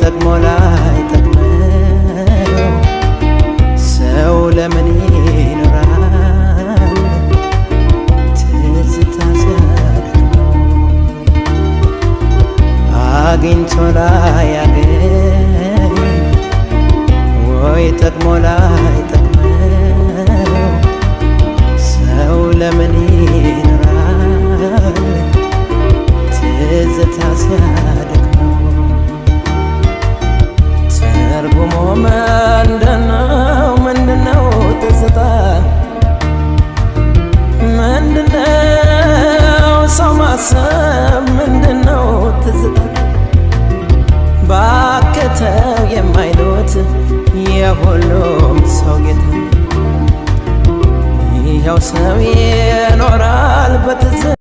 ጠቅሞ ላይጠቅመው ሰው ለምን ይኖራል ትዝታ ሲያደክመው? አግኝቶ ላያገኝ ወይ ጠቅሞ ላይጠቅመው ሰው ለምን ይኖራል ትዝታ ሲያደክመው? ትርጉሙ ምንድነው? ምንድነው ትዝታ? ምንድነው ሰው ማሰብ? ምንድነው ትዝታ? ባከተው የማይሉት የሁሉም ሰው ጌታ ይኸው ሰው ይኖራል በትዝታ